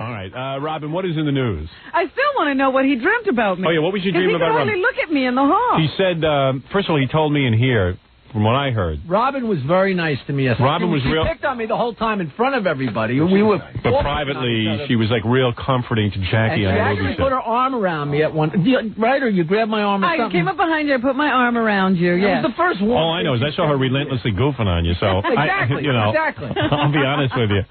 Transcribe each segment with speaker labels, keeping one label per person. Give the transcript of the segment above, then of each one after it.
Speaker 1: All right. Robin, what is in the news?
Speaker 2: I still want to know what he dreamt about me.
Speaker 1: Oh, yeah, what was your dream about Robin?
Speaker 2: He could only look at me in the hall.
Speaker 1: He said, first of all, he told me in here, from what I heard.
Speaker 3: Robin was very nice to me yesterday.
Speaker 1: Robin was real.
Speaker 3: She picked on me the whole time in front of everybody. We were.
Speaker 1: But privately, she was like real comforting to Jackie.
Speaker 3: And she actually put her arm around me at one. Right, or you grabbed my arm or something?
Speaker 2: I came up behind you, I put my arm around you. Yeah.
Speaker 3: It was the first one.
Speaker 1: All I know is I saw her relentlessly goofing on you. So
Speaker 3: exactly.
Speaker 1: Exactly. I'll be honest with you.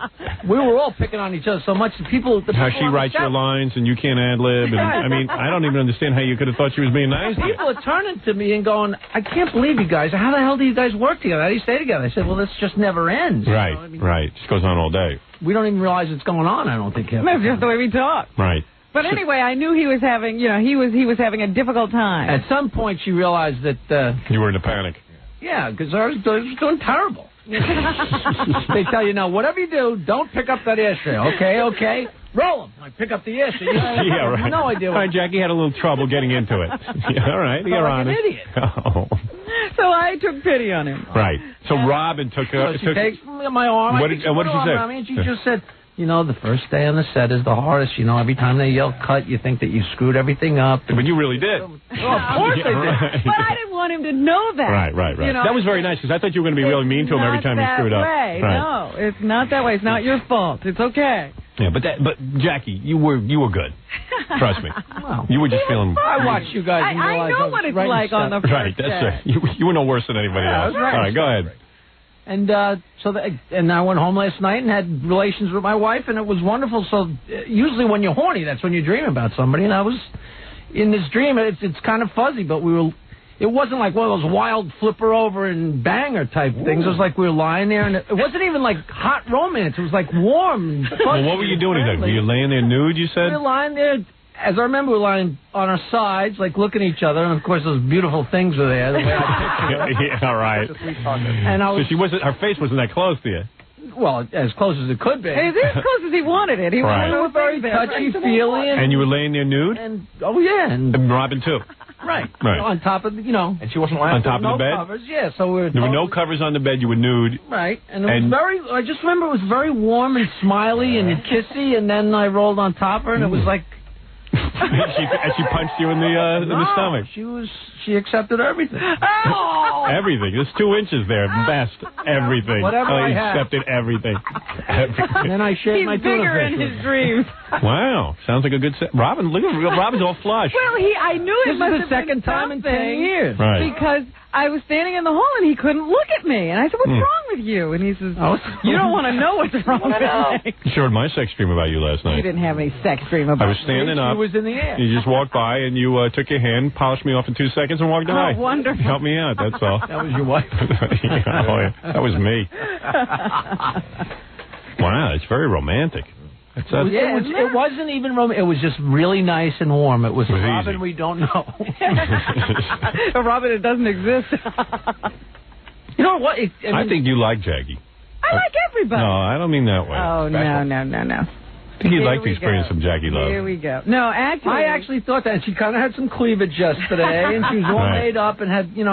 Speaker 3: We were all picking on each other so much.
Speaker 1: How she writes your lines and you can't ad lib. I mean, I don't even understand how you could have thought she was being nice.
Speaker 3: People are turning to me and going, "I can't believe you guys. How the hell do you guys work together? How do you stay together?" I said, "Well, this just never ends."
Speaker 1: Right,
Speaker 3: you know? I mean,
Speaker 1: right. It just goes on all day.
Speaker 3: We don't even realize it's going on. I don't think.
Speaker 2: That's just the way we talk.
Speaker 1: Right.
Speaker 2: But anyway, I knew he was having, he was having a difficult time.
Speaker 3: At some point, she realized that
Speaker 1: you were in a panic.
Speaker 3: Yeah, because I was doing terrible. They tell you now, whatever you do, don't pick up that ashtray. Okay. Roll them. I pick up the ashtray.
Speaker 1: Yeah, right.
Speaker 3: No idea.
Speaker 1: All right, Jackie had a little trouble getting into it. Yeah, all right, you're
Speaker 3: like
Speaker 1: honest.
Speaker 3: An idiot.
Speaker 1: Oh.
Speaker 2: So I took pity on him.
Speaker 1: Right. So Robin took her.
Speaker 3: She takes my arm.
Speaker 1: What did she say?
Speaker 3: And she just said, the first day on the set is the hardest. Every time they yell cut, you think that you screwed everything up.
Speaker 1: But you really did.
Speaker 3: Of course I did.
Speaker 1: Right.
Speaker 2: But I didn't want him to know that.
Speaker 1: Right. That was very nice, because I thought you were going to be really mean to him every time he screwed up.
Speaker 2: Right. No, it's not that way. It's not your fault. It's okay.
Speaker 1: Yeah, but Jackie, you were good. Trust me.
Speaker 3: Well,
Speaker 1: you were just feeling.
Speaker 3: I watched you guys. And
Speaker 2: I know what it's like on the first
Speaker 1: Right, that's right. You were no worse than anybody else.
Speaker 3: Right.
Speaker 1: All right, go ahead.
Speaker 3: And and I went home last night and had relations with my wife, and it was wonderful. So usually when you're horny, that's when you dream about somebody. And I was in this dream. It's kind of fuzzy, but it wasn't like one of those wild flipper over and banger type things. It was like we were lying there, and it wasn't even like hot romance. It was like warm and fuzzy.
Speaker 1: Well, what were you doing exactly? Were you laying there nude, you said?
Speaker 3: We were lying there. As I remember, we were lying on our sides, like looking at each other, and of course those beautiful things were there. The way I pictured it.
Speaker 1: Yeah, all right.
Speaker 3: And
Speaker 1: her face wasn't that close to you.
Speaker 3: Well, as close as it could be.
Speaker 2: It's as close as he wanted it. He
Speaker 1: right.
Speaker 2: wanted
Speaker 3: very touchy-feely.
Speaker 1: And you were laying there nude?
Speaker 3: And
Speaker 1: Robin, too.
Speaker 3: Right.
Speaker 1: On
Speaker 3: top of,
Speaker 1: And she wasn't lying on top of the bed?
Speaker 3: Covers, yeah. So
Speaker 1: there were no covers on the bed. You were nude.
Speaker 3: Right. And it was I just remember it was very warm and smiley and kissy, and then I rolled on top of her, and it was like...
Speaker 1: and she punched you in the stomach.
Speaker 3: She accepted everything.
Speaker 2: Oh!
Speaker 1: Everything. There's 2 inches there. Best. Everything.
Speaker 3: Whatever I had.
Speaker 1: Accepted everything.
Speaker 3: And then I shaved my tuna
Speaker 2: bigger in his dreams.
Speaker 1: Wow. Sounds like a good set. Robin, look at Robin's all flush.
Speaker 2: Well, I knew it must have been
Speaker 3: the second time in 10 years.
Speaker 1: Right.
Speaker 2: Because I was standing in the hall and he couldn't look at me. And I said, "What's wrong with you?" And he says, "You don't want to know what's wrong with me."
Speaker 1: You shared my sex dream about you last night.
Speaker 2: You didn't have any sex dream about me.
Speaker 1: I was standing up.
Speaker 3: She was in the air.
Speaker 1: You just walked by and you took your hand, polished me off in 2 seconds, and walked away.
Speaker 2: Oh, wonderful.
Speaker 1: Help me out, that's all.
Speaker 3: That was your wife.
Speaker 1: Yeah, that was me. Wow, it's very romantic.
Speaker 3: It wasn't even romantic. It was just really nice and warm. It was Robin
Speaker 1: easy.
Speaker 3: we don't know.
Speaker 2: Robin, it doesn't exist.
Speaker 3: You know what?
Speaker 1: I think you like Jackie.
Speaker 2: I like everybody.
Speaker 1: No, I don't mean that way.
Speaker 2: Oh, no.
Speaker 1: I think you'd like to experience some Jackie love.
Speaker 2: Here we go. No,
Speaker 3: I actually thought that. She kind of had some cleavage yesterday, and she was all made up and had, she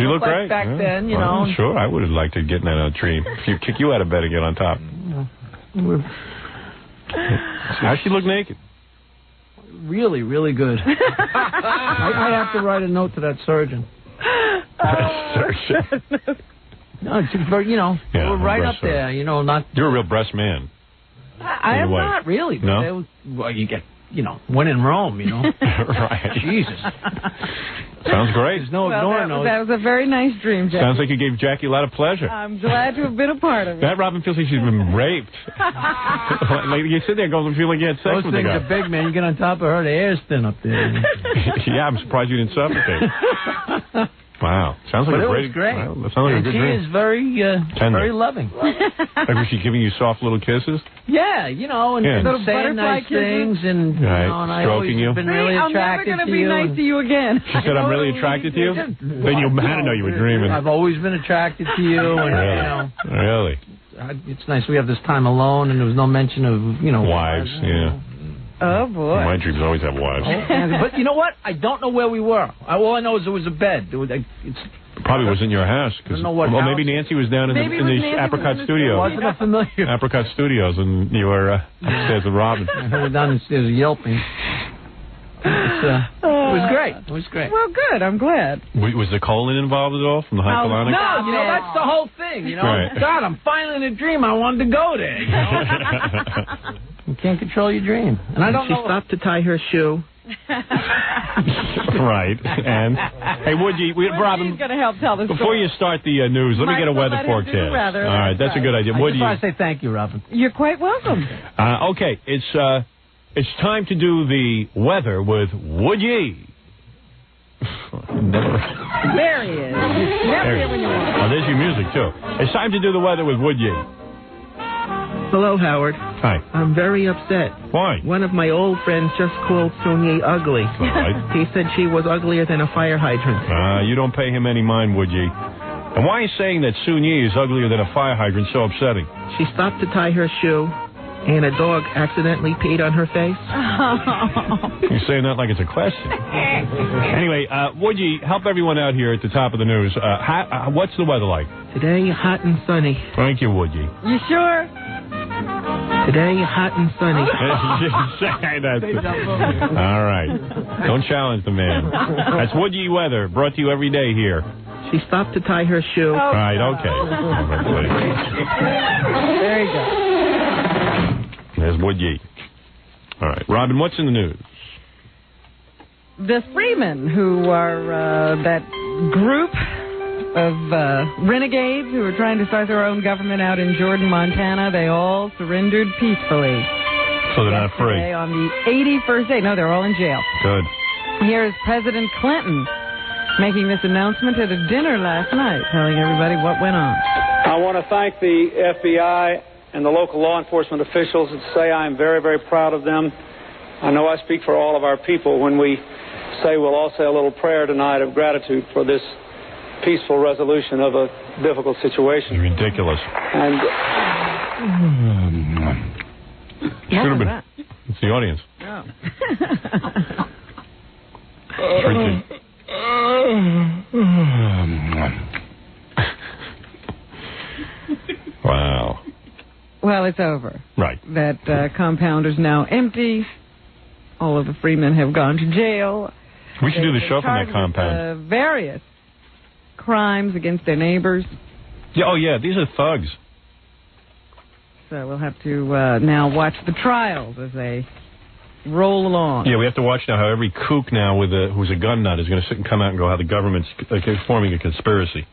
Speaker 3: looked
Speaker 1: great.
Speaker 3: back then,
Speaker 1: well, Sure, I would have liked to get in that tree. If you kick you out of bed and get on top. How'd she look naked?
Speaker 3: Really, really good. I have to write a note to that surgeon.
Speaker 1: Surgeon?
Speaker 3: No, she's very, we're right up there, not...
Speaker 1: You're a real breast man.
Speaker 3: I am not really.
Speaker 1: No?
Speaker 3: Well, you get, when in Rome,
Speaker 1: Right.
Speaker 3: Jesus.
Speaker 1: Sounds great.
Speaker 3: There's no ignoring those.
Speaker 2: That was a very nice dream, Jackie.
Speaker 1: Sounds like you gave Jackie a lot of pleasure.
Speaker 2: I'm glad to have been a part of it.
Speaker 1: That Robin feels like she's been raped. Like you sit there going, feel like you had sex
Speaker 3: those
Speaker 1: with the guy.
Speaker 3: Those things are big, man. You get on top of her, the air's thin up there.
Speaker 1: Yeah, I'm surprised you didn't suffocate. Wow. Sounds like
Speaker 3: it
Speaker 1: great.
Speaker 3: was great.
Speaker 1: Wow, that sounds like a good dream.
Speaker 3: She is very loving.
Speaker 1: Like, was she giving you soft little kisses?
Speaker 3: Yeah, and
Speaker 2: little
Speaker 3: saying nice things, and and I always have been really attracted to you.
Speaker 2: I'm never going to be nice to you again.
Speaker 1: She said, "I'm really attracted to you." Then you had to know you were dreaming.
Speaker 3: I've always been attracted to you, and
Speaker 1: Really?
Speaker 3: It's nice we have this time alone, and there was no mention of
Speaker 1: wives. Yeah.
Speaker 2: Oh, boy.
Speaker 1: My dreams always have wives.
Speaker 3: But you know what? I don't know where we were. All I know is there was a bed.
Speaker 1: Probably was in your house.
Speaker 3: I don't know what
Speaker 1: well,
Speaker 3: house.
Speaker 1: maybe Nancy was down in the Apricot Studios.
Speaker 3: Wasn't a familiar.
Speaker 1: Apricot Studios, and you were upstairs with Robin.
Speaker 3: I heard her downstairs yelping. It was great. It was great.
Speaker 2: Well, good. I'm glad.
Speaker 1: Was the colon involved at all from the hypothalamic?
Speaker 3: No, that's the whole thing.
Speaker 1: Right.
Speaker 3: God, I'm finally in a dream. I wanted to go there. You can't control your dream. And I don't know.
Speaker 4: She stopped to tie her shoe.
Speaker 1: Right. And hey, Woodgie, Robin,
Speaker 2: He's going to help tell the story.
Speaker 1: before you start the news, let me get a weather forecast. All right, that's a good idea.
Speaker 3: I
Speaker 1: Woodgie,
Speaker 3: just want to say thank you, Robin.
Speaker 2: You're quite welcome.
Speaker 1: Okay, it's time to do the weather with Woodgie.
Speaker 2: There he is. Never here when you want.
Speaker 1: Oh, there's your music too. It's time to do the weather with Woodgie.
Speaker 4: Hello, Howard.
Speaker 1: Hi.
Speaker 4: I'm very upset.
Speaker 1: Why?
Speaker 4: One of my old friends just called Sonia ugly.
Speaker 1: All right.
Speaker 4: He said she was uglier than a fire hydrant.
Speaker 1: You don't pay him any mind, Woodgie. And why are you saying that Sonia is uglier than a fire hydrant so upsetting?
Speaker 4: She stopped to tie her shoe, and a dog accidentally peed on her face.
Speaker 1: You're saying that like it's a question. Anyway, Woodgie, help everyone out here at the top of the news. What's the weather like?
Speaker 4: Today, hot and sunny.
Speaker 1: Thank you, Woodgie.
Speaker 2: You sure?
Speaker 4: Today, hot and sunny.
Speaker 1: All right. Don't challenge the man. That's Woodgie weather, brought to you every day here.
Speaker 4: She stopped to tie her shoe.
Speaker 1: All right, okay.
Speaker 2: There you go.
Speaker 1: There's Woodgie. All right. Robin, what's in the news?
Speaker 2: The Freemen, who are that group of renegades who were trying to start their own government out in Jordan, Montana, they all surrendered peacefully.
Speaker 1: So they're not free.
Speaker 2: On the 81st day. No, they're all in jail.
Speaker 1: Good.
Speaker 2: Here is President Clinton making this announcement at a dinner last night, telling everybody what went on.
Speaker 5: I want to thank the FBI and the local law enforcement officials and say I am very, very proud of them. I know I speak for all of our people when we say we'll all say a little prayer tonight of gratitude for this peaceful resolution of a difficult situation.
Speaker 1: It's ridiculous.
Speaker 5: And
Speaker 1: should have been. It's the audience.
Speaker 2: Oh.
Speaker 1: Wow.
Speaker 2: Well, it's over.
Speaker 1: Right.
Speaker 2: That compound is now empty. All of the Freemen have gone to jail.
Speaker 1: We should do the show from that compound.
Speaker 2: With, various crimes against their neighbors.
Speaker 1: Yeah, oh, yeah, these are thugs.
Speaker 2: So we'll have to now watch the trials as they roll along.
Speaker 1: Yeah, we have to watch now how every kook now with who's a gun nut is going to sit and come out and go how the government's forming a conspiracy.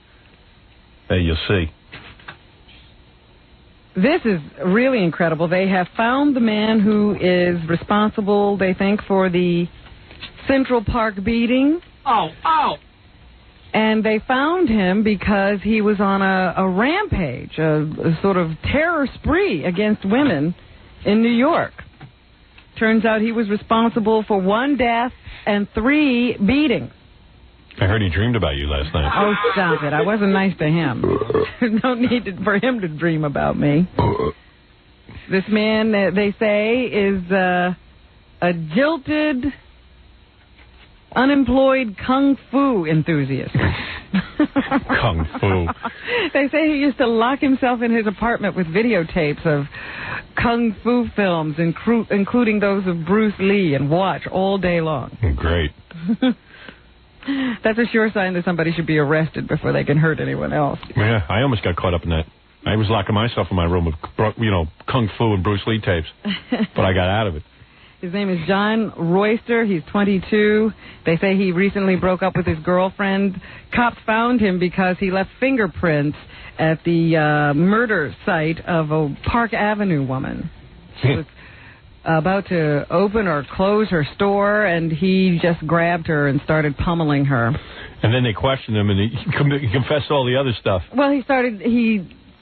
Speaker 1: Hey, you'll see.
Speaker 2: This is really incredible. They have found the man who is responsible, they think, for the Central Park beating.
Speaker 3: Oh!
Speaker 2: And they found him because he was on a rampage, a sort of terror spree against women in New York. Turns out he was responsible for 1 death and 3 beatings.
Speaker 1: I heard he dreamed about you last night.
Speaker 2: Oh, stop it. I wasn't nice to him. No need for him to dream about me. This man, they say, is a jilted, unemployed kung fu enthusiast.
Speaker 1: Kung fu.
Speaker 2: They say he used to lock himself in his apartment with videotapes of kung fu films, including those of Bruce Lee, and watch all day long.
Speaker 1: Great.
Speaker 2: That's a sure sign that somebody should be arrested before they can hurt anyone else.
Speaker 1: Yeah, I almost got caught up in that. I was locking myself in my room with, kung fu and Bruce Lee tapes, but I got out of it.
Speaker 2: His name is John Royster. He's 22. They say he recently broke up with his girlfriend. Cops found him because he left fingerprints at the murder site of a Park Avenue woman. She was about to open or close her store, and he just grabbed her and started pummeling her.
Speaker 1: And then they questioned him, and he confessed all the other stuff.
Speaker 2: Well, he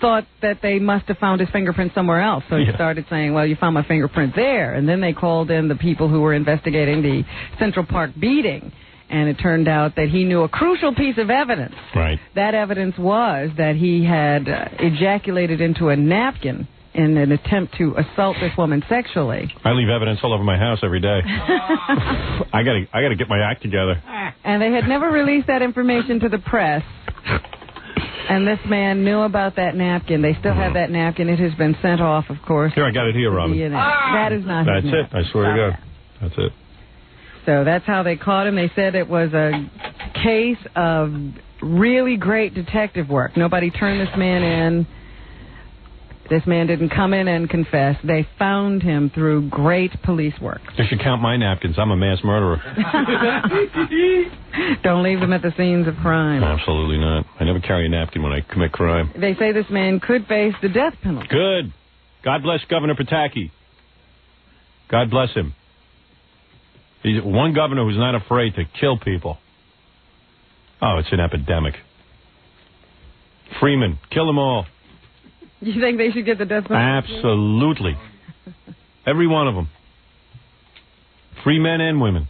Speaker 2: thought that they must have found his fingerprint somewhere else. So he started saying, well, you found my fingerprint there. And then they called in the people who were investigating the Central Park beating. And it turned out that he knew a crucial piece of evidence.
Speaker 1: Right.
Speaker 2: That evidence was that he had ejaculated into a napkin in an attempt to assault this woman sexually.
Speaker 1: I leave evidence all over my house every day. I gotta get my act together.
Speaker 2: And they had never released that information to the press And this man knew about that napkin. They still have that napkin. It has been sent off, of course.
Speaker 1: Here, I got it here, Robin.
Speaker 2: That is not his
Speaker 1: That's it. I swear to God. That's it.
Speaker 2: So that's how they caught him. They said it was a case of really great detective work. Nobody turned this man in. This man didn't come in and confess. They found him through great police work.
Speaker 1: You should count my napkins. I'm a mass murderer.
Speaker 2: Don't leave them at the scenes of crime.
Speaker 1: Absolutely not. I never carry a napkin when I commit crime.
Speaker 2: They say this man could face the death penalty.
Speaker 1: Good. God bless Governor Pataki. God bless him. He's one governor who's not afraid to kill people. Oh, it's an epidemic. Freeman, kill them all.
Speaker 2: You think they should get the death penalty?
Speaker 1: Absolutely. Every one of them. Free men and women.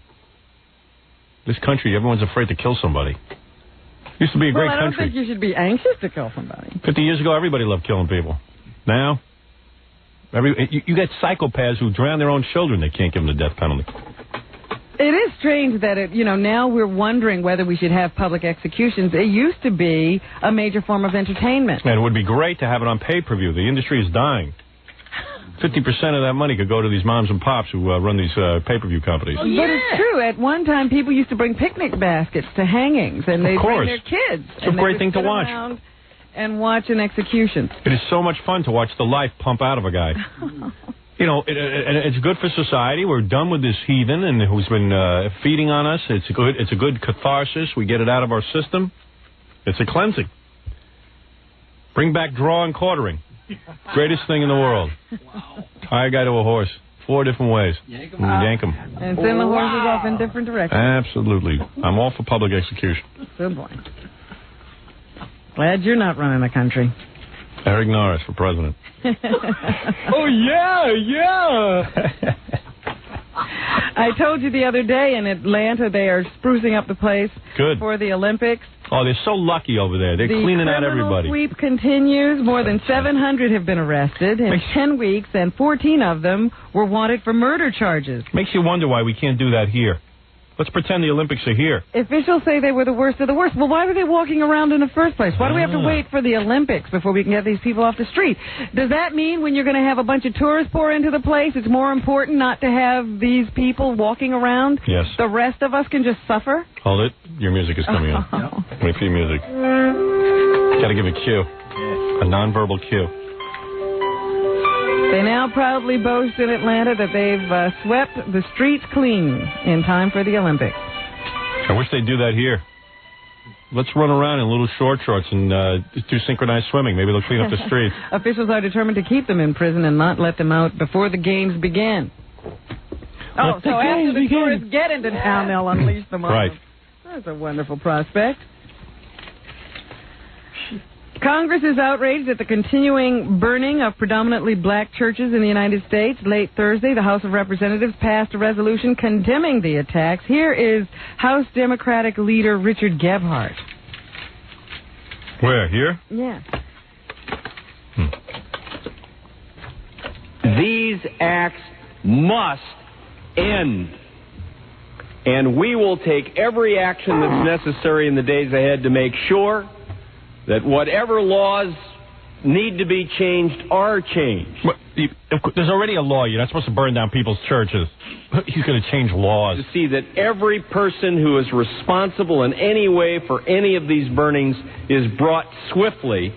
Speaker 1: This country, everyone's afraid to kill somebody. Used to be a great country.
Speaker 2: I don't think you should be anxious to kill somebody.
Speaker 1: 50 years ago, everybody loved killing people. Now, you got psychopaths who drown their own children. They can't give them the death penalty.
Speaker 2: It is strange that now we're wondering whether we should have public executions. It used to be a major form of entertainment.
Speaker 1: And it would be great to have it on pay-per-view. The industry is dying. 50% of that money could go to these moms and pops who run these pay-per-view companies.
Speaker 2: Oh, yeah. But it's true. At one time, people used to bring picnic baskets to hangings, and they'd bring their kids.
Speaker 1: It's a great thing to watch.
Speaker 2: And watch an execution.
Speaker 1: It is so much fun to watch the life pump out of a guy. It's good for society. We're done with this heathen and who's been feeding on us. It's a good catharsis. We get it out of our system. It's a cleansing. Bring back draw and quartering. Greatest thing in the world. Wow. Tie a guy to a horse 4 different ways. Yank him.
Speaker 2: And send the horses off in different directions.
Speaker 1: Absolutely. I'm all for public execution.
Speaker 2: Good boy. Glad you're not running the country.
Speaker 1: Eric Norris for president.
Speaker 2: Oh, yeah. I told you the other day in Atlanta they are sprucing up the place for the Olympics.
Speaker 1: Oh, they're so lucky over there. They're cleaning out everybody.
Speaker 2: The criminal sweep continues. More than 700 have been arrested in 10 weeks, and 14 of them were wanted for murder charges.
Speaker 1: Makes you wonder why we can't do that here. Let's pretend the Olympics are here.
Speaker 2: Officials say they were the worst of the worst. Well, why were they walking around in the first place? Why do we have to wait for the Olympics before we can get these people off the street? Does that mean when you're going to have a bunch of tourists pour into the place, it's more important not to have these people walking around?
Speaker 1: Yes.
Speaker 2: The rest of us can just suffer?
Speaker 1: Hold it. Your music is coming on. Wait for your music. Got to give a cue. A nonverbal cue.
Speaker 2: They now proudly boast in Atlanta that they've swept the streets clean in time for the Olympics.
Speaker 1: I wish they'd do that here. Let's run around in little shorts and do synchronized swimming. Maybe they'll clean up the streets.
Speaker 2: Officials are determined to keep them in prison and not let them out before the games begin. After the tourists get into town, they'll unleash them on them. That's a wonderful prospect. Congress is outraged at the continuing burning of predominantly black churches in the United States. Late Thursday, the House of Representatives passed a resolution condemning the attacks. Here is House Democratic leader Richard Gebhardt.
Speaker 1: Where, here?
Speaker 2: Yeah.
Speaker 6: These acts must end. And we will take every action that's necessary in the days ahead to make sure that whatever laws need to be changed are changed.
Speaker 1: There's already a law. You're not supposed to burn down people's churches. He's going to change laws.
Speaker 6: To see that every person who is responsible in any way for any of these burnings is brought swiftly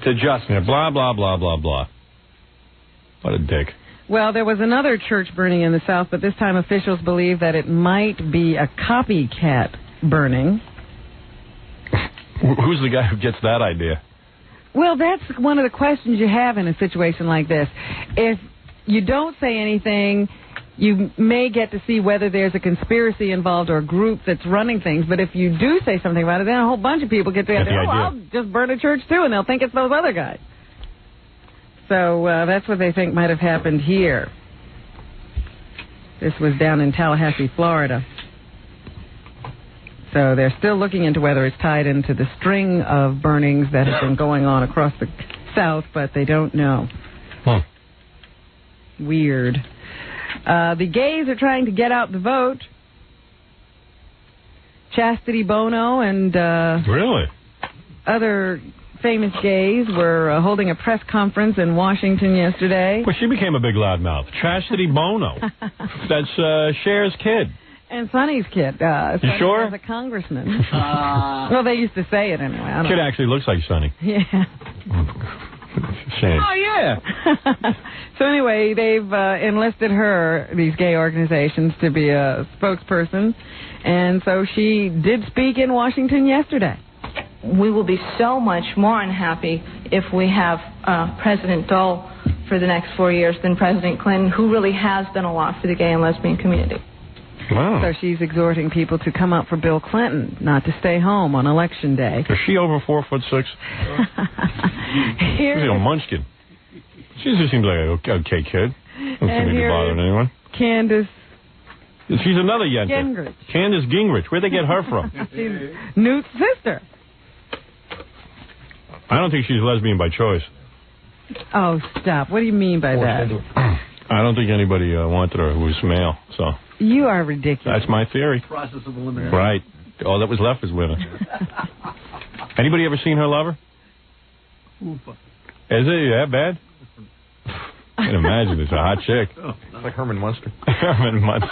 Speaker 6: to justice.
Speaker 1: Yeah, blah, blah, blah, blah, blah. What a dick.
Speaker 2: Well, there was another church burning in the South, but this time officials believe that it might be a copycat burning.
Speaker 1: Who's the guy who gets that idea?
Speaker 2: Well, that's one of the questions you have in a situation like this. If you don't say anything, you may get to see whether there's a conspiracy involved or a group that's running things. But if you do say something about it, then a whole bunch of people get together. I'll just burn a church too, and they'll think it's those other guys. So that's what they think might have happened here. This was down in Tallahassee, Florida. So they're still looking into whether it's tied into the string of burnings that have been going on across the South, but they don't know. Weird. The gays are trying to get out the vote. Chastity Bono and...
Speaker 1: Really?
Speaker 2: other famous gays were holding a press conference in Washington yesterday.
Speaker 1: Well, she became a big loudmouth. Chastity Bono. That's Cher's kid.
Speaker 2: And Sonny's kid.
Speaker 1: You sure?
Speaker 2: As a congressman. Well, they used to say it anyway. I don't
Speaker 1: Kid
Speaker 2: know.
Speaker 1: actually looks like Sonny.
Speaker 2: Yeah.
Speaker 1: Shame.
Speaker 6: Oh, yeah.
Speaker 2: So anyway, they've enlisted her, these gay organizations, to be a spokesperson. And so she did speak in Washington yesterday.
Speaker 7: We will be so much more unhappy if we have President Dole for the next 4 years than President Clinton, who really has done a lot for the gay and lesbian community.
Speaker 1: Wow.
Speaker 2: So she's exhorting people to come out for Bill Clinton, not to stay home on Election Day.
Speaker 1: Is she over 4'6"? She's a munchkin. She just seems like an okay kid. Doesn't seem to be bothering anyone.
Speaker 2: Candace
Speaker 1: She's another Yenta.
Speaker 2: Gingrich.
Speaker 1: Candace Gingrich. Where'd they get her from?
Speaker 2: She's Newt's sister.
Speaker 1: I don't think she's lesbian by choice.
Speaker 2: Oh, stop. What do you mean by that?
Speaker 1: I don't think anybody wanted her who was male, so.
Speaker 2: You are ridiculous.
Speaker 1: That's my theory.
Speaker 3: Process of elimination.
Speaker 1: Right. All that was left was women. Anybody ever seen her lover?
Speaker 3: Oofa.
Speaker 1: Is it that bad? I can imagine. It's a hot chick.
Speaker 8: It's like Herman Munster.
Speaker 1: Herman Munster.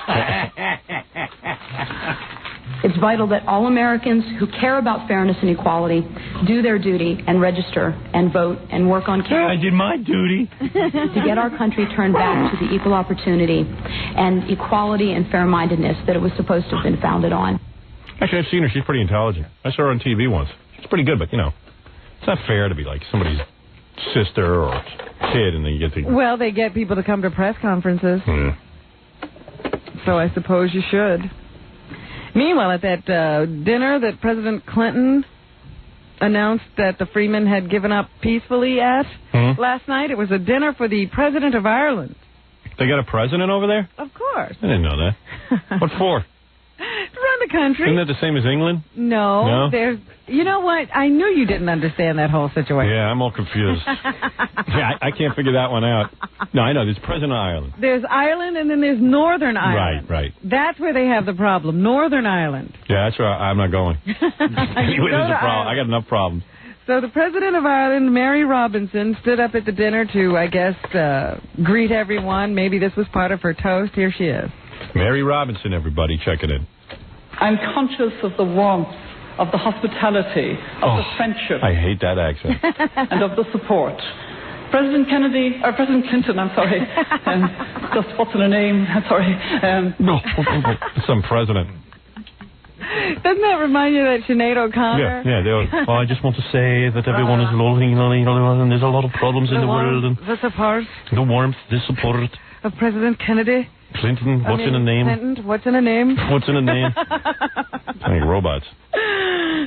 Speaker 9: It's vital that all Americans who care about fairness and equality do their duty and register and vote and work on
Speaker 1: I did my duty.
Speaker 9: to get our country turned back to the equal opportunity and equality and fair-mindedness that it was supposed to have been founded on.
Speaker 1: Actually, I've seen her. She's pretty intelligent. I saw her on TV once. She's pretty good, but, you know, it's not fair to be like somebody's sister or kid and then you get to...
Speaker 2: Well, they get people to come to press conferences.
Speaker 1: Yeah.
Speaker 2: So I suppose you should. Meanwhile, at that dinner that President Clinton announced that the Freemen had given up peacefully at last night, it was a dinner for the President of Ireland.
Speaker 1: They got a president over there?
Speaker 2: Of course.
Speaker 1: I didn't know that. What for?
Speaker 2: To run the country.
Speaker 1: Isn't that the same as England?
Speaker 2: No.
Speaker 1: No?
Speaker 2: There's. You know what? I knew you didn't understand that whole situation.
Speaker 1: Yeah, I'm all confused. Yeah, I can't figure that one out. No, I know. There's President of Ireland.
Speaker 2: There's Ireland and then there's Northern Ireland.
Speaker 1: Right.
Speaker 2: That's where they have the problem. Northern Ireland.
Speaker 1: Yeah, that's where I'm not going. Anyway, there's a problem. I got enough problems.
Speaker 2: So the President of Ireland, Mary Robinson, stood up at the dinner to, I guess, greet everyone. Maybe this was part of her toast. Here she is.
Speaker 1: Mary Robinson, everybody, checking in.
Speaker 10: I'm conscious of the warmth, of the hospitality, of the friendship.
Speaker 1: I hate that accent.
Speaker 10: And of the support. President Clinton, I'm sorry. Just what's in her name? Sorry.
Speaker 1: Some president.
Speaker 2: Doesn't that remind you of that Sinead O'Connor?
Speaker 1: Yeah. I just want to say that everyone is lonely, and there's a lot of problems in the world. And
Speaker 2: the support.
Speaker 1: The warmth, the support.
Speaker 2: Of President Kennedy.
Speaker 1: Clinton, what's in a name?
Speaker 2: Clinton, what's in a name?
Speaker 1: What's in a name? Like robots.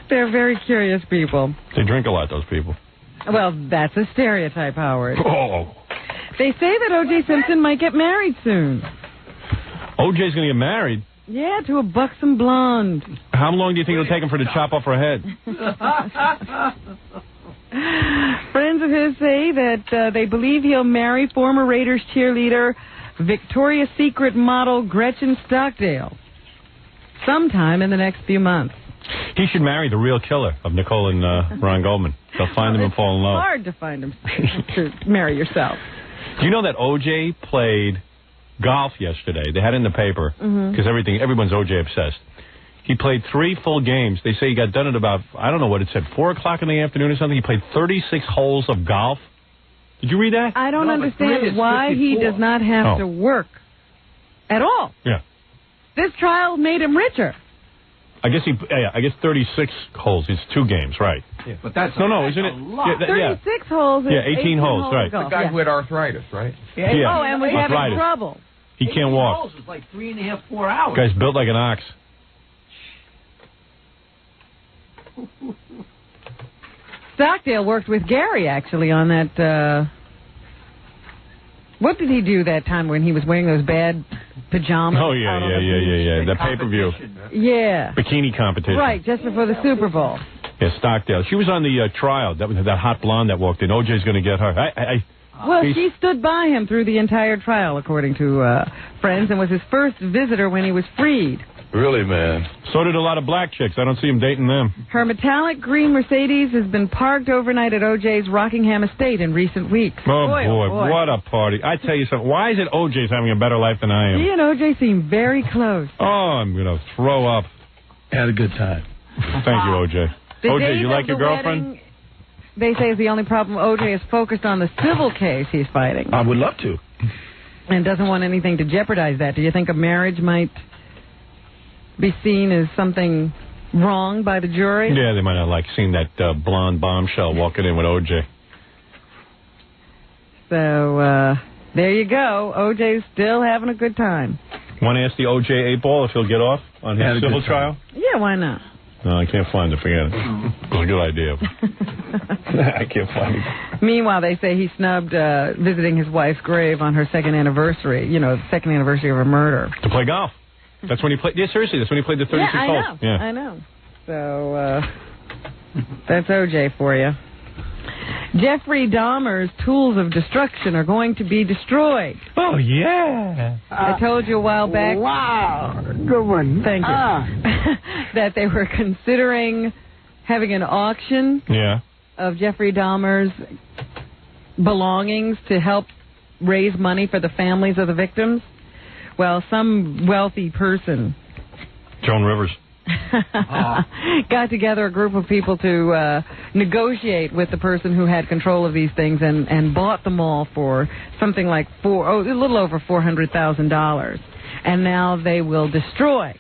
Speaker 2: They're very curious people.
Speaker 1: They drink a lot, those people.
Speaker 2: Well, that's a stereotype, Howard.
Speaker 1: Oh.
Speaker 2: They say that O.J. Simpson might get married soon.
Speaker 1: O.J.'s going to get married?
Speaker 2: Yeah, to a buxom blonde.
Speaker 1: How long do you think it'll take him for him to chop off her head?
Speaker 2: Friends of his say that they believe he'll marry former Raiders cheerleader Victoria's Secret model Gretchen Stockdale sometime in the next few months.
Speaker 1: He should marry the real killer of Nicole and Ron Goldman. They'll find him and fall in love.
Speaker 2: It's hard to find him to marry yourself.
Speaker 1: Do you know that O.J. played golf yesterday? They had it in the paper because everyone's O.J. obsessed. He played 3 full games. They say he got done at about, I don't know what it said, 4 o'clock in the afternoon or something. He played 36 holes of golf. Did you read that?
Speaker 2: I don't understand why he does not have to work at all.
Speaker 1: Yeah.
Speaker 2: This trial made him richer.
Speaker 1: I guess 36 holes is 2 games, right?
Speaker 8: Yeah, but that's
Speaker 1: no, isn't it?
Speaker 8: Lot.
Speaker 2: 36 holes. Is
Speaker 1: 18 holes, right?
Speaker 8: The guy who had arthritis, right?
Speaker 1: Yeah.
Speaker 2: Oh, and was having trouble.
Speaker 1: He can't walk.
Speaker 3: Holes is like 3.5, 4 hours.
Speaker 1: Guy's built like an ox.
Speaker 2: Stockdale worked with Gary, actually, on that... what did he do that time when he was wearing those bad pajamas?
Speaker 1: Oh, yeah. The pay-per-view.
Speaker 2: Yeah.
Speaker 1: Bikini competition.
Speaker 2: Right, just before the Super Bowl.
Speaker 1: Yeah, Stockdale. She was on the trial. That was that hot blonde that walked in. O.J.'s going to get her.
Speaker 2: She stood by him through the entire trial, according to friends, and was his first visitor when he was freed.
Speaker 11: Really, man.
Speaker 1: So did a lot of black chicks. I don't see him dating them.
Speaker 2: Her metallic green Mercedes has been parked overnight at O.J.'s Rockingham estate in recent weeks.
Speaker 1: Oh, boy, what a party. I tell you something. Why is it O.J.'s having a better life than I am?
Speaker 2: He and O.J. seem very close.
Speaker 1: Oh, I'm going to throw up.
Speaker 11: Had a good time.
Speaker 1: Thank you, O.J.
Speaker 2: The
Speaker 1: O.J.,
Speaker 2: date
Speaker 1: you like
Speaker 2: of
Speaker 1: your
Speaker 2: the
Speaker 1: girlfriend?
Speaker 2: wedding, they say is the only problem. O.J. is focused on the civil case he's fighting.
Speaker 11: I would love to.
Speaker 2: And doesn't want anything to jeopardize that. Do you think a marriage might be seen as something wrong by the jury?
Speaker 1: Yeah, they might not like seeing that blonde bombshell walking in with O.J.
Speaker 2: So, there you go. O.J.'s still having a good time.
Speaker 1: Want to ask the O.J. 8-ball if he'll get off on his civil trial?
Speaker 2: Yeah, why not?
Speaker 1: No, I can't find it. Forget it. It was a good idea. I can't find it.
Speaker 2: Meanwhile, they say he snubbed visiting his wife's grave on her second anniversary, the second anniversary of her murder.
Speaker 1: To play golf. That's when he played. Yeah, seriously, that's when he played the 36 holes.
Speaker 2: Yeah, I know. So, that's O.J. for you. Jeffrey Dahmer's tools of destruction are going to be destroyed.
Speaker 1: Oh, yeah.
Speaker 2: I told you a while back.
Speaker 12: Wow. Good one.
Speaker 2: Thank you. That they were considering having an auction of Jeffrey Dahmer's belongings to help raise money for the families of the victims. Well, some wealthy person,
Speaker 1: Joan Rivers,
Speaker 2: got together a group of people to negotiate with the person who had control of these things and bought them all for something like a little over $400,000. And now they will destroy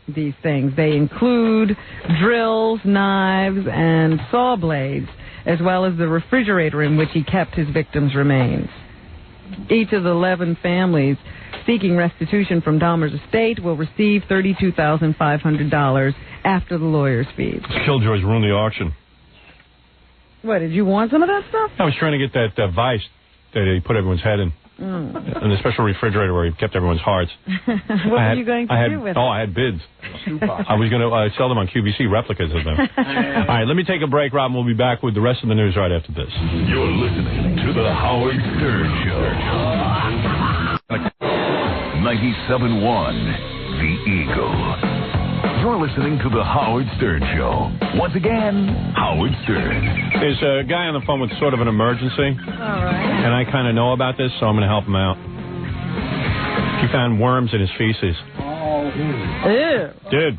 Speaker 2: these things. They include drills, knives, and saw blades, as well as the refrigerator in which he kept his victims' remains. Each of the 11 families seeking restitution from Dahmer's estate will receive $32,500 after the lawyer's fees.
Speaker 1: Killjoys ruined the auction.
Speaker 2: What, did you want some of that stuff?
Speaker 1: I was trying to get that vice that he put everyone's head in. In the special refrigerator where he kept everyone's hearts.
Speaker 2: What were you going to do with it?
Speaker 1: Oh, I had bids. I was going to sell them on QVC, replicas of them. All right, let me take a break, Rob, and we'll be back with the rest of the news right after this.
Speaker 13: You're listening to The Howard Stern Show. 97.1, The Eagle. You're listening to The Howard Stern Show. Once again, Howard Stern.
Speaker 1: There's a guy on the phone with sort of an emergency.
Speaker 2: All right.
Speaker 1: And I kind of know about this, so I'm going to help him out. He found worms in his feces.
Speaker 2: Oh. Ew.
Speaker 1: Dude.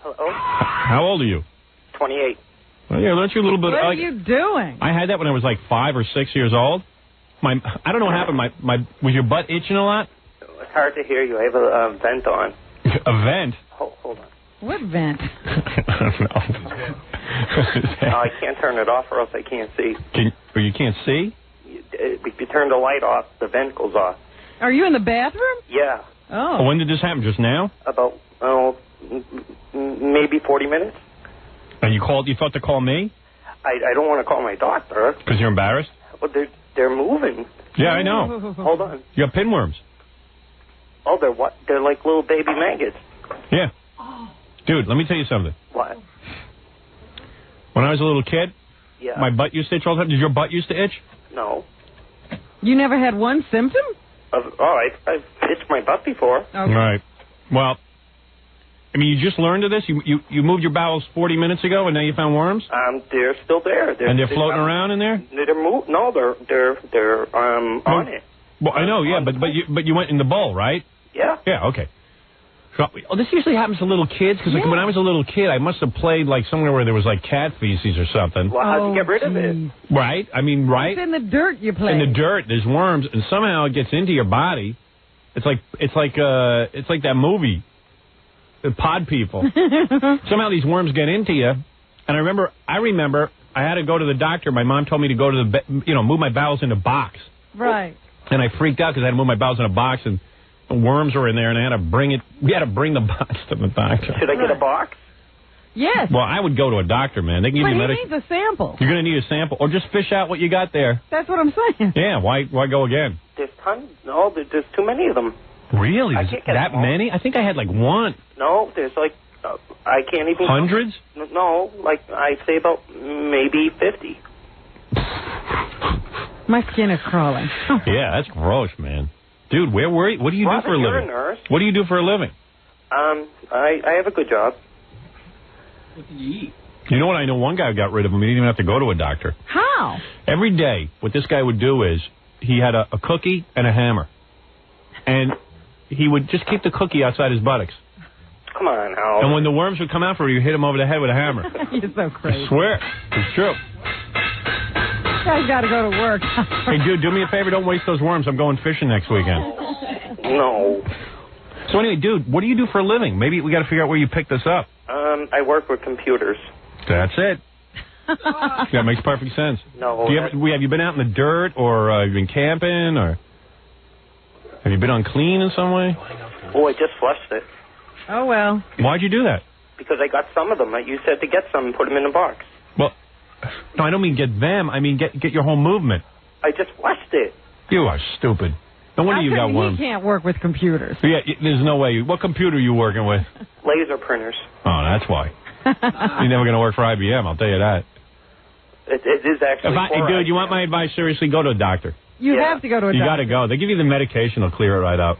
Speaker 14: Hello?
Speaker 1: How old are you?
Speaker 14: 28.
Speaker 1: Well, yeah, aren't you a little bit...
Speaker 2: What are you doing?
Speaker 1: I had that when I was like 5 or 6 years old. I don't know what happened. Was your butt itching a lot?
Speaker 14: It's hard to hear you. I have a vent on.
Speaker 1: A vent?
Speaker 14: Hold on.
Speaker 2: What vent?
Speaker 1: I don't know.
Speaker 14: I can't turn it off or else I can't see.
Speaker 1: Or you can't see?
Speaker 14: If you turn the light off, the vent goes off.
Speaker 2: Are you in the bathroom?
Speaker 14: Yeah.
Speaker 2: Oh.
Speaker 1: When did this happen? Just now?
Speaker 14: About, maybe 40 minutes.
Speaker 1: And you thought to call me?
Speaker 14: I don't want to call my doctor.
Speaker 1: Because you're embarrassed?
Speaker 14: Well, they're moving.
Speaker 1: Yeah, I know.
Speaker 14: Hold on.
Speaker 1: You got pinworms.
Speaker 14: Oh, they're what? They're like little baby maggots.
Speaker 1: Yeah. Dude, let me tell you something.
Speaker 14: What?
Speaker 1: When I was a little kid,
Speaker 14: my
Speaker 1: butt used to itch all the time. Did your butt used to itch?
Speaker 14: No.
Speaker 2: You never had one symptom?
Speaker 14: I've itched my butt before.
Speaker 2: Okay.
Speaker 1: Right. Well, I mean, you just learned of this? You moved your bowels 40 minutes ago, and now you found worms?
Speaker 14: They're still there.
Speaker 1: And they're floating around in there?
Speaker 14: No, they're on it.
Speaker 1: Well, I know, yeah, but you went in the bowl, right?
Speaker 14: Yeah.
Speaker 1: Yeah, okay. This usually happens to little kids, because when I was a little kid, I must have played like somewhere where there was like cat feces or something.
Speaker 14: Well, how'd you get rid of it?
Speaker 1: Right? I mean, right?
Speaker 2: It's in the dirt you play.
Speaker 1: In the dirt, there's worms, and somehow it gets into your body. It's like that movie, the Pod People. Somehow these worms get into you, and I remember I had to go to the doctor. My mom told me to go to move my bowels in a box.
Speaker 2: Right.
Speaker 1: And I freaked out because I had to move my bowels in a box, and the worms were in there, and we had to bring the box to the doctor.
Speaker 14: Should I get a box?
Speaker 2: Yes.
Speaker 1: Well, I would go to a doctor, man. They can give you
Speaker 2: medicine. But he needs a sample.
Speaker 1: You're going to need a sample, or just fish out what you got there.
Speaker 2: That's what I'm saying.
Speaker 1: Yeah, why go again?
Speaker 14: There's tons. No, there's too many of them.
Speaker 1: Really? There's that many? I think I had like one.
Speaker 14: No, there's like, I can't even...
Speaker 1: Hundreds?
Speaker 14: No, like I'd say about maybe 50.
Speaker 2: My skin is crawling.
Speaker 1: Yeah, that's gross, man. Dude, what do you do for a living?
Speaker 14: You're a nurse.
Speaker 1: What do you do for a living?
Speaker 14: I have a good job.
Speaker 8: What did you eat?
Speaker 1: You know what? I know one guy who got rid of him. He didn't even have to go to a doctor.
Speaker 2: How?
Speaker 1: Every day, what this guy would do is he had a cookie and a hammer. And he would just keep the cookie outside his buttocks.
Speaker 14: Come on, Hal.
Speaker 1: And when the worms would come out for you, hit him over the head with a hammer.
Speaker 2: You're so crazy.
Speaker 1: I swear. It's true.
Speaker 2: Guy's got to go to work.
Speaker 1: Hey, dude, do me a favor. Don't waste those worms. I'm going fishing next weekend.
Speaker 14: No.
Speaker 1: So anyway, dude, what do you do for a living? Maybe we got to figure out where you picked this up.
Speaker 14: I work with computers.
Speaker 1: That's it. That makes perfect sense.
Speaker 14: No.
Speaker 1: Have you been out in the dirt, or have you been camping, or have you been unclean in some way?
Speaker 14: Oh, I just flushed it.
Speaker 2: Oh, well.
Speaker 1: Why'd you do that?
Speaker 14: Because I got some of them. You said to get some and put them in a box.
Speaker 1: Well, no, I don't mean get them. I mean get your whole movement.
Speaker 14: I just flushed it.
Speaker 1: You are stupid. No wonder you got worms.
Speaker 2: He can't work with computers.
Speaker 1: Yeah, there's no way. What computer are you working with?
Speaker 14: Laser printers.
Speaker 1: Oh, that's why. You're never going to work for IBM, I'll tell you that.
Speaker 14: It is actually
Speaker 1: Dude, you want my advice? Seriously, go to a doctor.
Speaker 2: You have to go to a doctor.
Speaker 1: You got to go. They give you the medication. They'll clear it right up.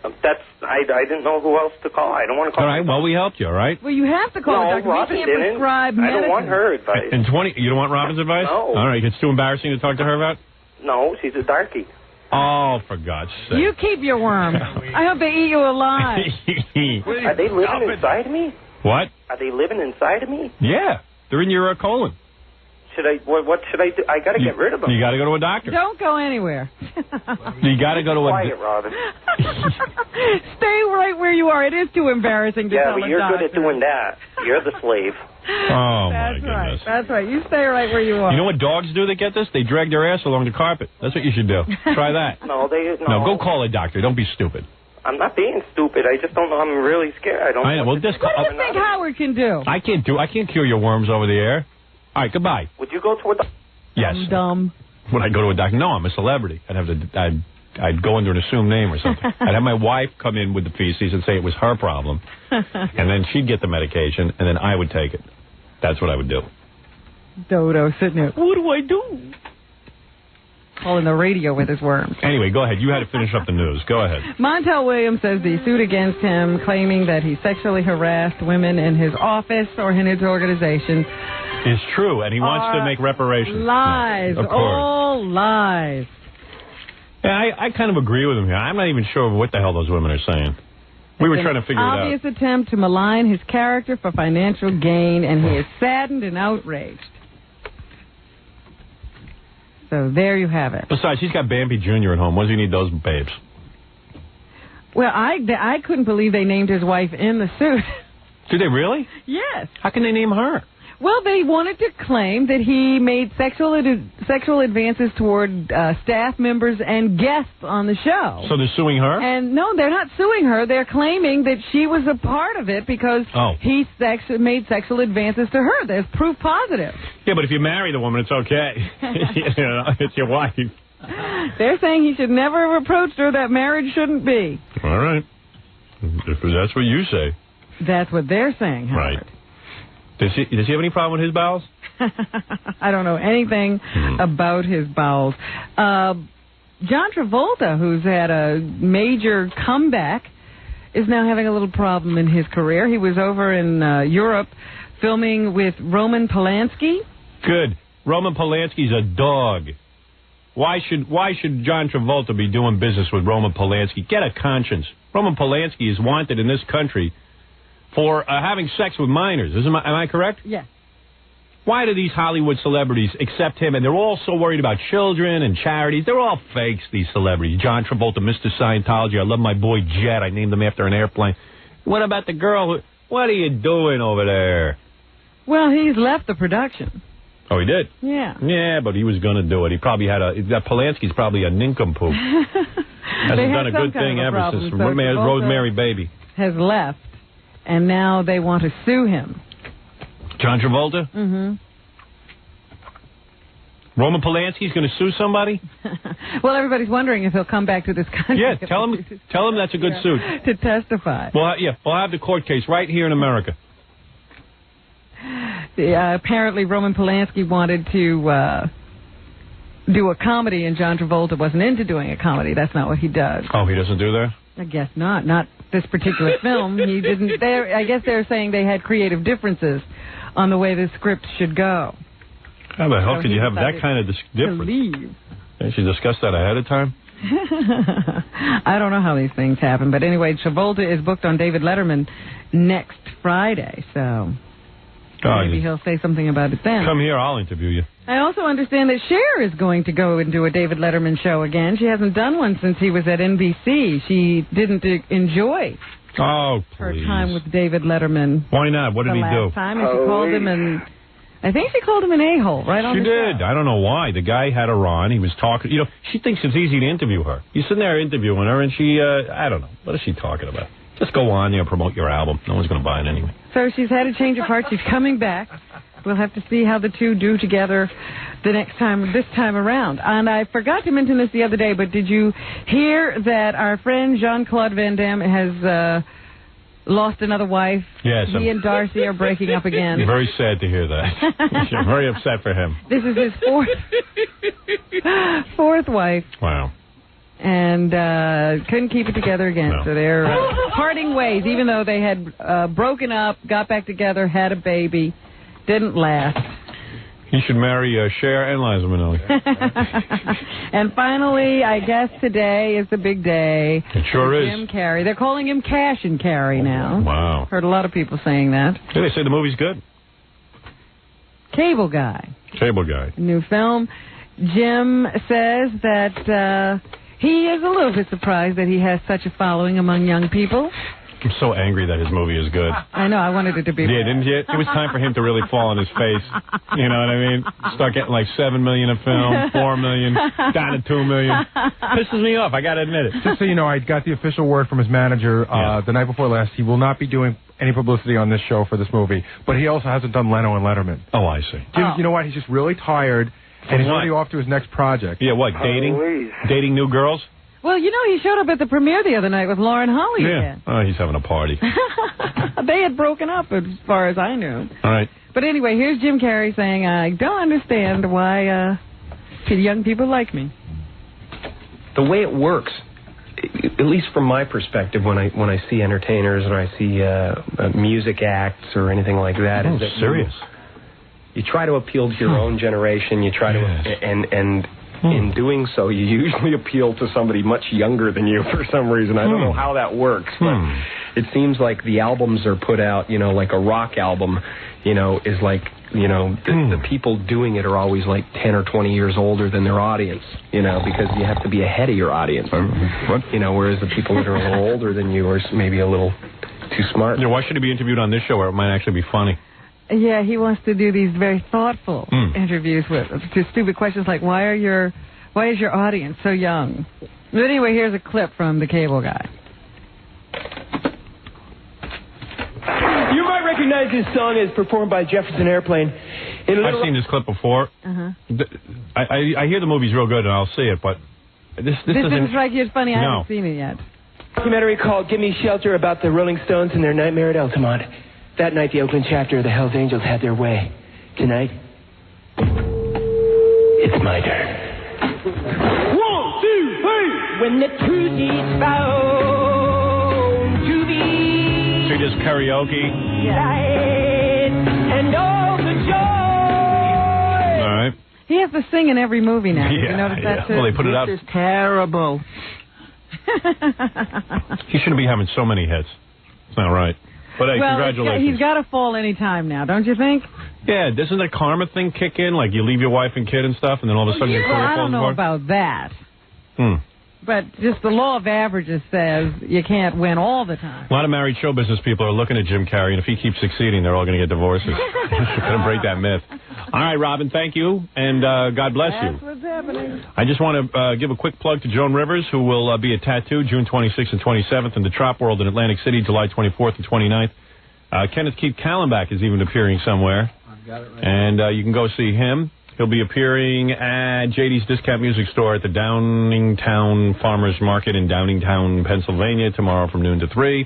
Speaker 14: I didn't know who else to call. I don't want to call.
Speaker 1: All right, well, we helped you, all right?
Speaker 2: Well, you have to call a doctor.
Speaker 14: Robin
Speaker 2: We can't
Speaker 14: didn't.
Speaker 2: prescribe medicine.
Speaker 14: I don't want her advice.
Speaker 1: And you don't want Robin's advice?
Speaker 14: No.
Speaker 1: All right, it's too embarrassing to talk to her about?
Speaker 14: No, she's a darky.
Speaker 1: Oh, for God's sake.
Speaker 2: You keep your worms. I hope they eat you alive.
Speaker 14: Are they living inside of me?
Speaker 1: What?
Speaker 14: Are they living inside of me?
Speaker 1: Yeah, they're in your colon.
Speaker 14: What should I do? I got to get rid of them.
Speaker 1: You got to go to a doctor.
Speaker 2: Don't go anywhere.
Speaker 1: You got to go to a...
Speaker 14: Quiet, Robin.
Speaker 2: Stay right where you are. It is too embarrassing to tell
Speaker 14: but
Speaker 2: a
Speaker 14: you're
Speaker 2: doctor.
Speaker 14: good at doing that. You're the slave.
Speaker 1: Oh, my goodness.
Speaker 2: Right. That's right. You stay right where you are.
Speaker 1: You know what dogs do that get this? They drag their ass along the carpet. That's what you should do. Try that.
Speaker 14: No,
Speaker 1: No, go call a doctor. Don't be stupid.
Speaker 14: I'm not being stupid. I just don't know. I'm really scared.
Speaker 1: I know. Well,
Speaker 2: what do you think Howard can do?
Speaker 1: I can't cure your worms over the air. All right, goodbye.
Speaker 14: Would you go to a doctor?
Speaker 1: Yes.
Speaker 2: Dumb.
Speaker 1: Would I go to a doctor? No, I'm a celebrity. I'd go under an assumed name or something. I'd have my wife come in with the feces and say it was her problem, and then she'd get the medication, and then I would take it. That's what I would do.
Speaker 2: Dodo sitting there. What do I do? Calling the radio with his worms.
Speaker 1: Anyway, go ahead. You had to finish up the news. Go ahead.
Speaker 2: Montel Williams says the suit against him, claiming that he sexually harassed women in his office or in his organization,
Speaker 1: is true, and he wants to make reparations.
Speaker 2: Lies.
Speaker 1: No, of course.
Speaker 2: All lies.
Speaker 1: Yeah, I kind of agree with him here. I'm not even sure what the hell those women are saying. We were trying to figure it out.
Speaker 2: Obvious attempt to malign his character for financial gain, and he is saddened and outraged. So there you have it.
Speaker 1: Besides, he's got Bambi Jr. at home. What does he need those babes?
Speaker 2: Well, I couldn't believe they named his wife in the suit.
Speaker 1: Did they really?
Speaker 2: Yes.
Speaker 1: How can they name her?
Speaker 2: Well, they wanted to claim that he made sexual advances toward staff members and guests on the show.
Speaker 1: So they're suing her?
Speaker 2: And no, they're not suing her. They're claiming that she was a part of it because he made sexual advances to her. There's proof positive.
Speaker 1: Yeah, but if you marry the woman, it's okay. You know, it's your wife.
Speaker 2: They're saying he should never have approached her. That marriage shouldn't be.
Speaker 1: All right. If that's what you say.
Speaker 2: That's what they're saying, Howard.
Speaker 1: Right. Does he have any problem with his bowels?
Speaker 2: I don't know anything about his bowels. John Travolta, who's had a major comeback, is now having a little problem in his career. He was over in Europe filming with Roman Polanski.
Speaker 1: Good. Roman Polanski's a dog. Why should John Travolta be doing business with Roman Polanski? Get a conscience. Roman Polanski is wanted in this country for having sex with minors. Am I correct?
Speaker 2: Yes.
Speaker 1: Why do these Hollywood celebrities accept him? And they're all so worried about children and charities. They're all fakes, these celebrities. John Travolta, Mr. Scientology. I love my boy Jet. I named him after an airplane. What about the girl? What are you doing over there?
Speaker 2: Well, he's left the production.
Speaker 1: Oh, he did?
Speaker 2: Yeah.
Speaker 1: Yeah, but he was going to do it. He probably had that Polanski's probably a nincompoop. Hasn't done a good thing ever since Rosemary Baby.
Speaker 2: Has left. And now they want to sue him.
Speaker 1: John Travolta?
Speaker 2: Mm-hmm.
Speaker 1: Roman Polanski's going to sue somebody?
Speaker 2: Well, everybody's wondering if he'll come back to this country.
Speaker 1: Yeah, tell him that's a good suit.
Speaker 2: To testify.
Speaker 1: Well, we'll have the court case right here in America.
Speaker 2: Apparently, Roman Polanski wanted to do a comedy, and John Travolta wasn't into doing a comedy. That's not what he does.
Speaker 1: Oh, he doesn't do that?
Speaker 2: I guess not. Not this particular film. He didn't. I guess they're saying they had creative differences on the way the script should go.
Speaker 1: How the hell could you have that kind of difference? They should discuss that ahead of time.
Speaker 2: I don't know how these things happen, but anyway, Travolta is booked on David Letterman next Friday, so maybe he'll say something about it then.
Speaker 1: Come here, I'll interview you.
Speaker 2: I also understand that Cher is going to go and do a David Letterman show again. She hasn't done one since he was at NBC. She didn't enjoy her time with David Letterman.
Speaker 1: Why not? What did he do?
Speaker 2: Last time, and she called him I think she called him an a-hole, right on the show.
Speaker 1: She did. I don't know why. The guy had her on. He was talking. She thinks it's easy to interview her. You're sitting there interviewing her, and she, I don't know. What is she talking about? Just go on there and promote your album. No one's going to buy it anyway.
Speaker 2: So she's had a change of heart. She's coming back. We'll have to see how the two do together this time around. And I forgot to mention this the other day, but did you hear that our friend Jean-Claude Van Damme has lost another wife?
Speaker 1: Yes.
Speaker 2: He and Darcy are breaking up again.
Speaker 1: Very sad to hear that. I'm very upset for him.
Speaker 2: This is his fourth wife.
Speaker 1: Wow.
Speaker 2: And couldn't keep it together again.
Speaker 1: No.
Speaker 2: So they're parting ways, even though they had broken up, got back together, had a baby. Didn't last.
Speaker 1: He should marry Cher and Liza Minnelli.
Speaker 2: And finally, I guess today is the big day.
Speaker 1: It sure is.
Speaker 2: Jim Carrey. They're calling him Cash and Carrey now.
Speaker 1: Wow.
Speaker 2: Heard a lot of people saying that.
Speaker 1: Yeah, they say the movie's good.
Speaker 2: Cable Guy.
Speaker 1: Cable Guy.
Speaker 2: New film. Jim says that he is a little bit surprised that he has such a following among young people.
Speaker 1: I'm so angry that his movie is good.
Speaker 2: I know, I wanted it to be.
Speaker 1: Yeah, didn't you? It was time for him to really fall on his face. You know what I mean? Start getting like $7 million a film, $4 million, down to $2 million. Pisses me off, I got to admit it.
Speaker 15: Just so you know, I got the official word from his manager the night before last. He will not be doing any publicity on this show for this movie, but he also hasn't done Leno and Letterman.
Speaker 1: Oh, I see.
Speaker 15: Jim, you know what? He's just really tired, and he's already off to his next project.
Speaker 1: Yeah, what, dating? Dating new girls?
Speaker 2: Well, you know, he showed up at the premiere the other night with Lauren Holly again.
Speaker 1: Oh, he's having a party.
Speaker 2: They had broken up, as far as I knew.
Speaker 1: All right.
Speaker 2: But anyway, here's Jim Carrey saying, I don't understand why young people like me.
Speaker 16: The way it works, at least from my perspective, when I see entertainers or I see music acts or anything like that, is that
Speaker 1: serious.
Speaker 16: You try to appeal to your own generation. You try to, and in doing so, you usually appeal to somebody much younger than you for some reason. I don't know how that works, but it seems like the albums are put out, like a rock album, is like, the people doing it are always like 10 or 20 years older than their audience, because you have to be ahead of your audience. Whereas the people that are a little older than you are maybe a little too smart.
Speaker 1: Yeah, why should he be interviewed on this show where it might actually be funny?
Speaker 2: Yeah, he wants to do these very thoughtful interviews to stupid questions like, why is your audience so young? But anyway, here's a clip from the Cable Guy.
Speaker 17: You might recognize this song as performed by Jefferson Airplane.
Speaker 1: I've seen this clip before. I hear the movie's real good, and I'll see it, but this
Speaker 2: didn't strike you as funny. I
Speaker 1: No.
Speaker 2: haven't seen it yet.
Speaker 17: Documentary called Give Me Shelter about the Rolling Stones and their nightmare at Altamont. That night, the Oakland chapter of the Hells Angels had their way. Tonight, it's my turn. 1, 2, 3. When the truth is found to be.
Speaker 1: So he does karaoke.
Speaker 17: And all the joy.
Speaker 1: All right.
Speaker 2: He has to sing in every movie now.
Speaker 1: Yeah,
Speaker 2: you notice that too?
Speaker 1: Well, they put it out.
Speaker 4: This is terrible.
Speaker 1: He shouldn't be having so many hits. It's not right. But hey, congratulations.
Speaker 2: He's got to fall any time now, don't you think?
Speaker 1: Yeah, doesn't the karma thing kick in? Like you leave your wife and kid and stuff, and then all of a sudden your career
Speaker 2: I
Speaker 1: falls
Speaker 2: don't know
Speaker 1: apart?
Speaker 2: about that. But just the law of averages says you can't win all the time.
Speaker 1: A lot of married show business people are looking at Jim Carrey, and if he keeps succeeding, they're all going to get divorces. Got to break that myth. All right, Robin, thank you, and God bless you.
Speaker 2: That's what's happening.
Speaker 1: I just want to give a quick plug to Joan Rivers, who will be at Tattoo June 26th and 27th, and the Trop World in Atlantic City July 24th and 29th. Kenneth Keith Kallenbach is even appearing somewhere.
Speaker 3: I've got it right.
Speaker 1: And you can go see him. He'll be appearing at JD's Discount Music Store at the Downingtown Farmers Market in Downingtown, Pennsylvania, tomorrow from noon to 3.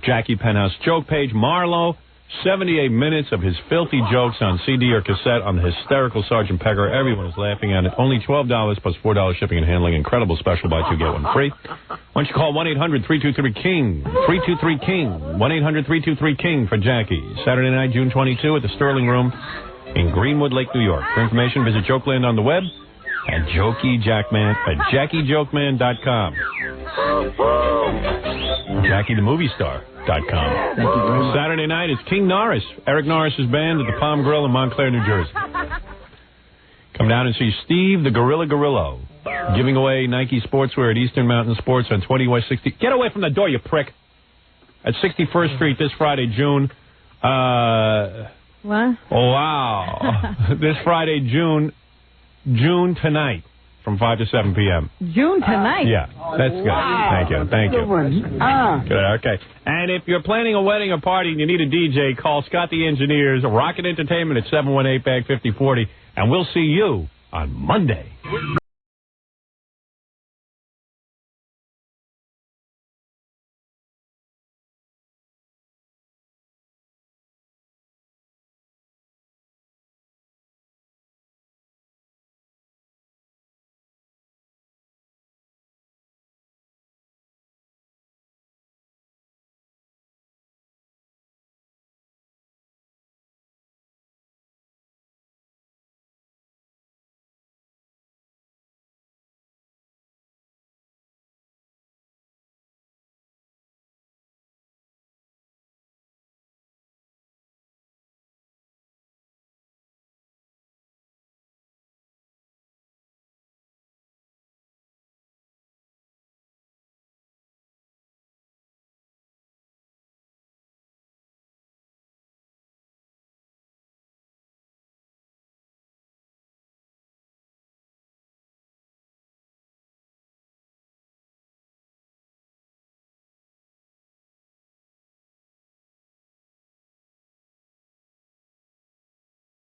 Speaker 1: Jackie Penthouse Joke Page, Marlo, 78 minutes of his filthy jokes on CD or cassette on the hysterical Sergeant Pepper. Everyone is laughing at it. Only $12 plus $4 shipping and handling. Incredible special. Buy two, get one free. Why don't you call 1-800-323-KING. 323-KING. 1-800-323-KING for Jackie. Saturday night, June 22 at the Sterling Room in Greenwood Lake, New York. For information, visit Jokeland on the web at JackieJokeman.com. JackieTheMovieStar.com. Saturday night is King Norris, Eric Norris's band at the Palm Grill in Montclair, New Jersey. Come down and see Steve the Gorilla Gorillo giving away Nike sportswear at Eastern Mountain Sports on 20 West 60. Get away from the door, you prick. At 61st Street this Friday, June.
Speaker 2: What?
Speaker 1: Oh, wow. This Friday, June tonight from 5 to 7 p.m.
Speaker 2: June tonight?
Speaker 1: Yeah, that's good. Thank you.
Speaker 12: Good one.
Speaker 1: Good, okay. And if you're planning a wedding or party and you need a DJ, call Scott the Engineers, Rocket Entertainment at 718-BAG-5040, and we'll see you on Monday.